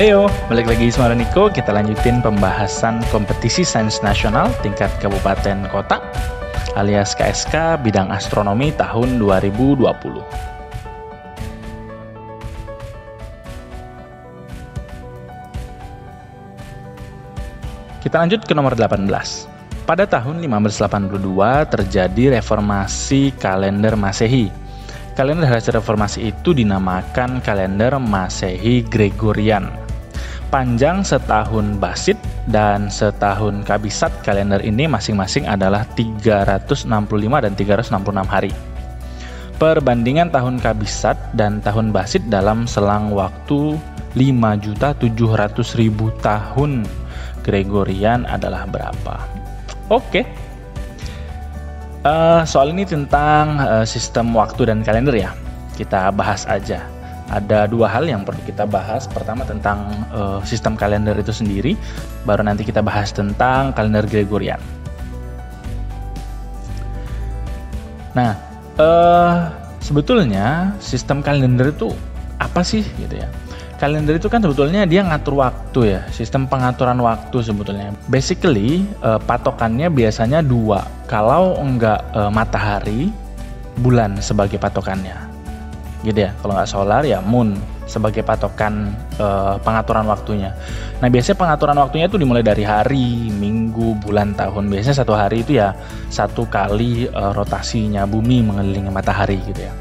Heyo, balik lagi sama Niko. Kita lanjutin pembahasan kompetisi sains nasional tingkat kabupaten kota alias KSK bidang astronomi tahun 2020. Kita lanjut ke nomor 18. Pada tahun 1582 terjadi reformasi kalender Masehi. Kalender hasil reformasi itu dinamakan kalender Masehi Gregorian. Panjang setahun Basit dan setahun Kabisat kalender ini masing-masing adalah 365 dan 366 hari. Perbandingan tahun Kabisat dan tahun Basit dalam selang waktu 5.700.000 tahun Gregorian adalah berapa? Oke. Soal ini tentang sistem waktu dan kalender ya. Kita bahas aja. Ada dua hal yang perlu kita bahas. Pertama tentang sistem kalender itu sendiri, baru nanti kita bahas tentang kalender Gregorian. Nah, sebetulnya sistem kalender itu apa sih gitu ya? Kalender itu kan sebetulnya dia ngatur waktu ya, sistem pengaturan waktu sebetulnya. Basically patokannya biasanya dua, kalau enggak matahari, bulan sebagai patokannya. Gitu ya, kalau nggak solar ya moon sebagai patokan pengaturan waktunya. Nah biasanya pengaturan waktunya itu dimulai dari hari, minggu, bulan, tahun. Biasanya satu hari itu ya satu kali rotasinya bumi mengelilingi matahari gitu ya.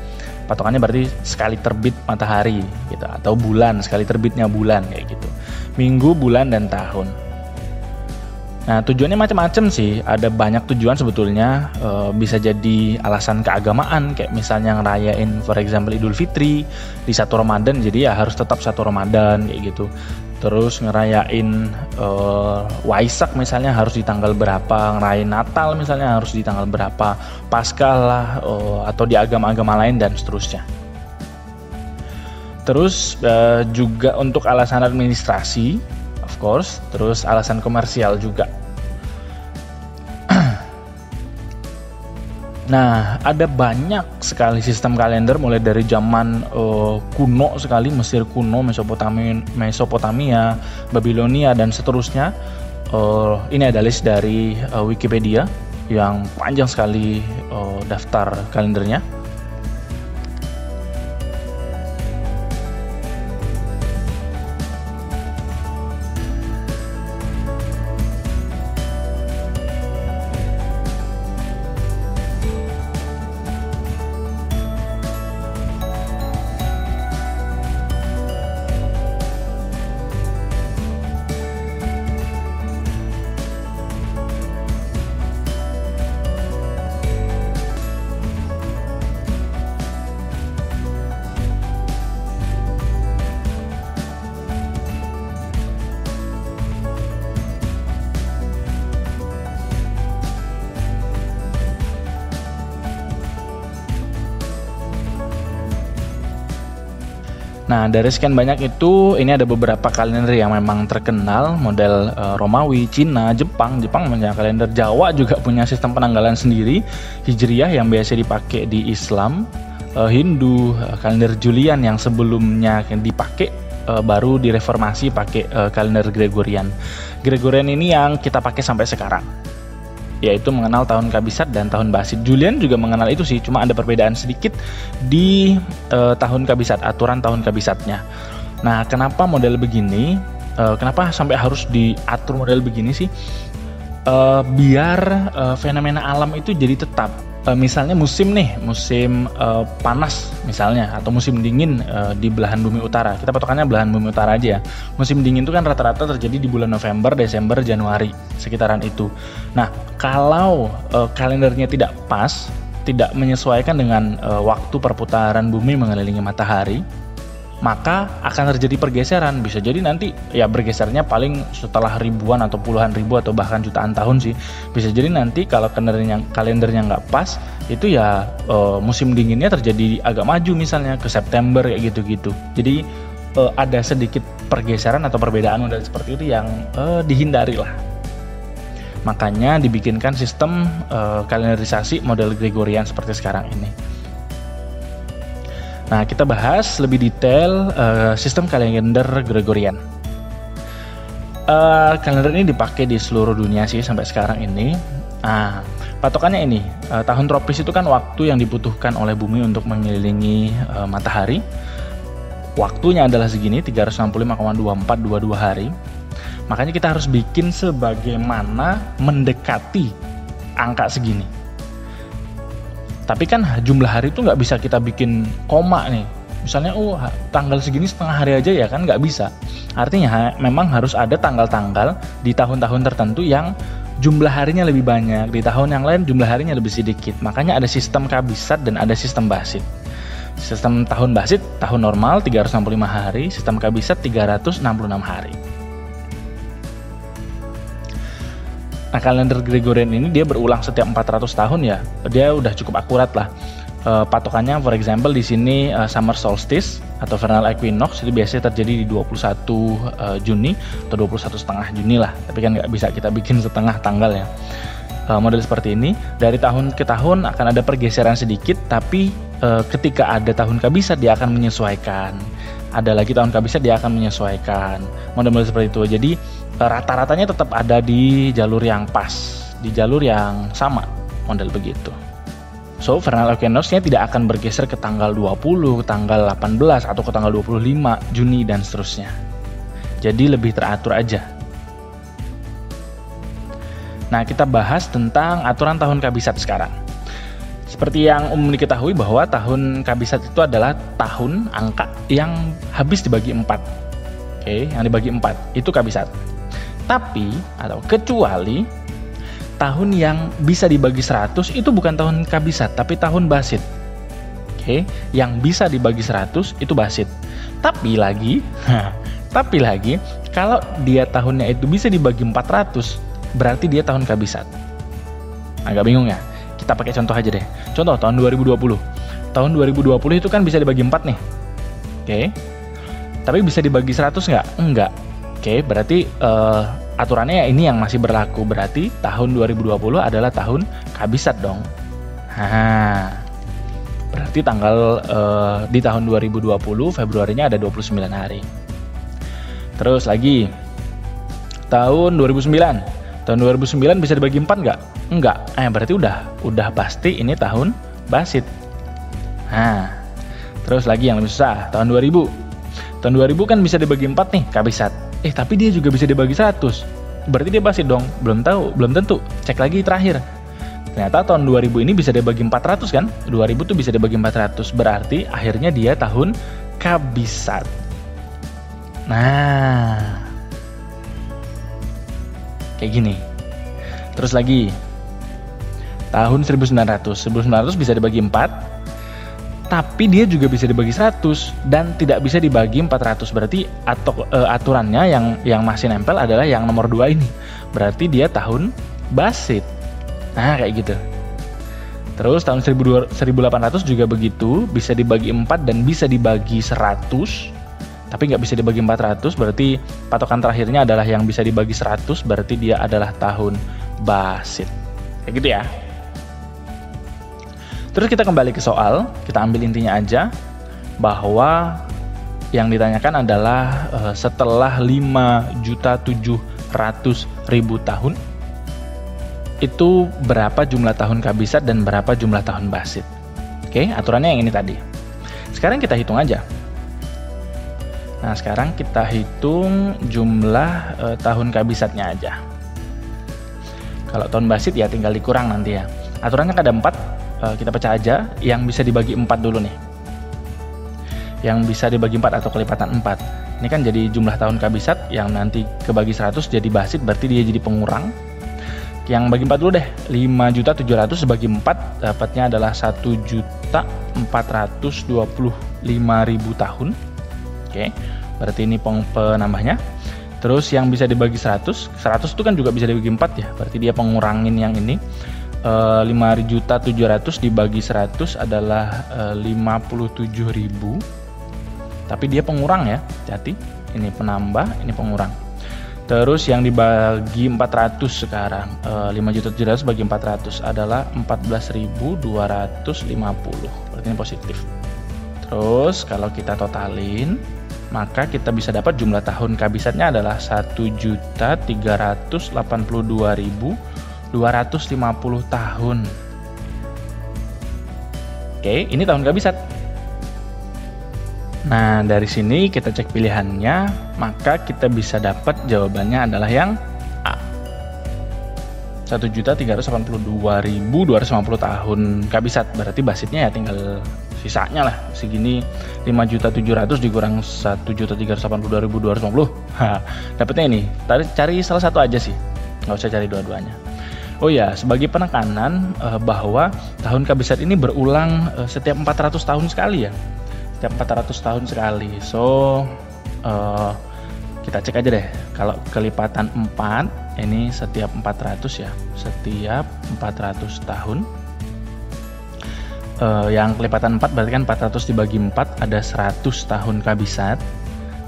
Patokannya berarti sekali terbit matahari gitu, atau bulan sekali terbitnya bulan kayak gitu. Minggu, bulan, dan tahun. Nah tujuannya macam-macam sih, ada banyak tujuan sebetulnya. Bisa jadi alasan keagamaan, kayak misalnya ngerayain for example Idul Fitri di 1 Ramadan, jadi ya harus tetap 1 Ramadan kayak gitu. Terus ngerayain Waisak misalnya harus di tanggal berapa, ngerayain Natal misalnya harus di tanggal berapa, Paskah lah atau di agama-agama lain dan seterusnya. Terus juga untuk alasan administrasi, of course, terus alasan komersial juga. Nah, ada banyak sekali sistem kalender mulai dari zaman kuno sekali, Mesir kuno, Mesopotamia, Babilonia, dan seterusnya. Ini ada list dari Wikipedia yang panjang sekali daftar kalendernya. Nah, dari sekian banyak itu, ini ada beberapa kalender yang memang terkenal, model Romawi, Cina, Jepang punya kalender. Jawa juga punya sistem penanggalan sendiri, Hijriyah yang biasa dipakai di Islam, Hindu, kalender Julian yang sebelumnya dipakai, baru direformasi pakai kalender Gregorian. Gregorian ini yang kita pakai sampai sekarang, yaitu mengenal tahun Kabisat dan tahun Basit. Julian juga mengenal itu sih, cuma ada perbedaan sedikit di tahun Kabisat, aturan tahun Kabisatnya. Nah, kenapa model begini? Kenapa sampai harus diatur model begini sih? Biar fenomena alam itu jadi tetap. Misalnya musim panas misalnya, atau musim dingin di belahan bumi utara. Kita patokannya belahan bumi utara aja ya. Musim dingin itu kan rata-rata terjadi di bulan November, Desember, Januari, sekitaran itu. Nah, kalau kalendernya tidak pas, tidak menyesuaikan dengan waktu perputaran bumi mengelilingi matahari, maka akan terjadi pergeseran. Bisa jadi nanti ya bergesernya paling setelah ribuan atau puluhan ribu atau bahkan jutaan tahun sih. Bisa jadi nanti kalau kalendernya nggak pas, itu ya musim dinginnya terjadi agak maju misalnya ke September kayak gitu-gitu. Jadi ada sedikit pergeseran atau perbedaan model seperti itu yang dihindari lah. Makanya dibikinkan sistem kalenderisasi model Gregorian seperti sekarang ini. Nah, kita bahas lebih detail sistem kalender Gregorian. Kalender ini dipakai di seluruh dunia sih sampai sekarang ini. Nah, patokannya ini, tahun tropis itu kan waktu yang dibutuhkan oleh bumi untuk mengelilingi matahari. Waktunya adalah segini, 365,2422 hari. Makanya kita harus bikin sebagaimana mendekati angka segini. Tapi kan jumlah hari itu nggak bisa kita bikin koma nih. Misalnya, tanggal segini setengah hari aja ya kan, nggak bisa. Artinya memang harus ada tanggal-tanggal di tahun-tahun tertentu yang jumlah harinya lebih banyak, di tahun yang lain jumlah harinya lebih sedikit. Makanya ada sistem kabisat dan ada sistem basit. Sistem tahun basit, tahun normal 365 hari, sistem kabisat 366 hari. Nah, kalender Gregorian ini dia berulang setiap 400 tahun ya. Dia udah cukup akurat lah. Patokannya, for example, di sini summer solstice atau vernal equinox itu biasanya terjadi di 21 Juni atau 21,5 Juni lah. Tapi kan nggak bisa kita bikin setengah tanggal ya. Model seperti ini dari tahun ke tahun akan ada pergeseran sedikit, tapi ketika ada tahun kabisat dia akan menyesuaikan. Ada lagi tahun kabisat dia akan menyesuaikan. Model-model seperti itu. Jadi rata-ratanya tetap ada di jalur yang pas, di jalur yang sama, model begitu. So, vernal equinox-nya tidak akan bergeser ke tanggal 20, tanggal 18, atau ke tanggal 25 Juni, dan seterusnya. Jadi lebih teratur aja. Nah, kita bahas tentang aturan tahun kabisat sekarang. Seperti yang umum diketahui bahwa tahun kabisat itu adalah tahun angka yang habis dibagi 4. Oke, yang dibagi 4, itu kabisat. Tapi, atau kecuali tahun yang bisa dibagi 100 itu bukan tahun kabisat, tapi tahun basit. Oke, yang bisa dibagi 100 itu basit. Tapi lagi, kalau dia tahunnya itu bisa dibagi 400, berarti dia tahun kabisat. Agak bingung ya? Kita pakai contoh aja deh. Contoh tahun 2020. Tahun 2020 itu kan bisa dibagi 4 nih. Oke. Tapi bisa dibagi 100 nggak? Enggak. Oke, berarti aturannya ya ini yang masih berlaku. Berarti tahun 2020 adalah tahun kabisat dong. Nah, berarti tanggal di tahun 2020 Februarinya ada 29 hari. Terus lagi tahun 2009. Tahun 2009 bisa dibagi 4 nggak? Enggak. Berarti udah pasti ini tahun basit. Nah, terus lagi yang lebih susah, tahun 2000. Tahun 2000 kan bisa dibagi 4 nih, kabisat. Tapi dia juga bisa dibagi 100. Berarti dia basit dong? Belum tahu, belum tentu. Cek lagi terakhir. Ternyata tahun 2000 ini bisa dibagi 400 kan? 2000 tuh bisa dibagi 400. Berarti akhirnya dia tahun kabisat. Nah, kayak gini. Terus lagi tahun 1900. 1900 bisa dibagi 4. Tapi dia juga bisa dibagi 100 dan tidak bisa dibagi 400. Berarti aturannya yang masih nempel adalah yang nomor 2 ini. Berarti dia tahun basit. Nah, kayak gitu. Terus tahun 1800 juga begitu, bisa dibagi 4 dan bisa dibagi 100. Tapi nggak bisa dibagi 400, berarti patokan terakhirnya adalah yang bisa dibagi 100, berarti dia adalah tahun basit. Kayak gitu ya. Terus kita kembali ke soal, kita ambil intinya aja, bahwa yang ditanyakan adalah setelah 5.700.000 tahun, itu berapa jumlah tahun kabisat dan berapa jumlah tahun basit. Oke, aturannya yang ini tadi. Sekarang kita hitung aja. Nah, sekarang kita hitung jumlah tahun kabisatnya aja. Kalau tahun basit ya tinggal dikurang nanti ya. Aturannya ada 4. Kita pecah aja, yang bisa dibagi 4 dulu nih. Yang bisa dibagi 4 atau kelipatan 4. Ini kan jadi jumlah tahun kabisat, yang nanti kebagi 100 jadi basit, berarti dia jadi pengurang. Yang bagi 4 dulu deh, 5.700.000 bagi 4, dapatnya adalah 1.425.000 tahun. Oke, berarti ini penambahnya. Terus yang bisa dibagi 100 itu kan juga bisa dibagi 4 ya, berarti dia pengurangin yang ini. 5.700.000 dibagi 100 adalah 57.000. Tapi dia pengurang ya, jadi ini penambah, ini pengurang. Terus yang dibagi 400 sekarang, 5.700.000 bagi 400 adalah 14.250. Berarti ini positif. Terus kalau kita totalin, maka kita bisa dapat jumlah tahun kabisatnya adalah 1.382.250 tahun. Oke, ini tahun kabisat. Nah, dari sini kita cek pilihannya, maka kita bisa dapat jawabannya adalah yang A. 1.382.250 tahun kabisat. Berarti basitnya ya tinggal sisanya lah, segini 5.700.000 dikurang 1.382.250. Dapatnya ini. Cari salah satu aja sih, nggak usah cari dua-duanya. Oh ya, sebagai penekanan bahwa tahun kabisat ini berulang setiap 400 tahun sekali ya. Setiap 400 tahun sekali. So kita cek aja deh. Kalau kelipatan 4 ini setiap 400 ya. Setiap 400 tahun. Yang kelipatan 4 berarti kan 400 dibagi 4 ada 100 tahun kabisat.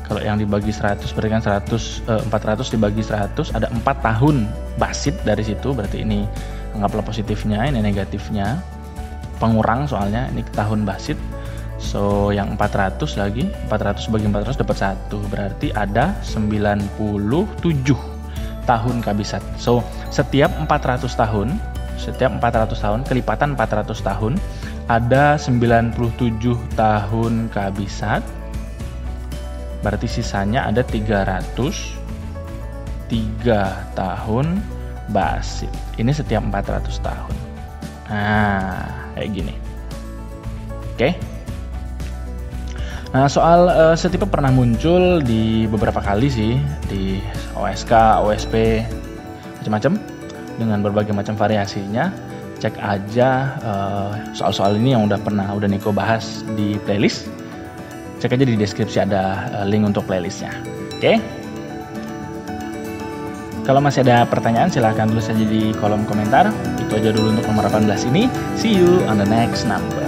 Kalau yang dibagi 100 berarti kan 400 dibagi 100 ada 4 tahun basit dari situ. Berarti ini anggaplah positifnya, ini negatifnya. Pengurang soalnya ini tahun basit. So yang 400 lagi, 400 bagi 400 dapat 1. Berarti ada 97 tahun kabisat. So setiap 400 tahun, kelipatan 400 tahun ada 97 tahun kabisat. Berarti sisanya ada 303 tahun basit. Ini setiap 400 tahun. Nah, kayak gini. Oke. Nah, soal setipe pernah muncul di beberapa kali sih di OSK, OSP, macam-macam dengan berbagai macam variasinya. Cek aja soal-soal ini yang udah Niko bahas di playlist. Cek aja di deskripsi ada link untuk playlistnya. Oke? Kalau masih ada pertanyaan silahkan tulis saja di kolom komentar. Itu aja dulu untuk nomor 18 ini. See you on the next number.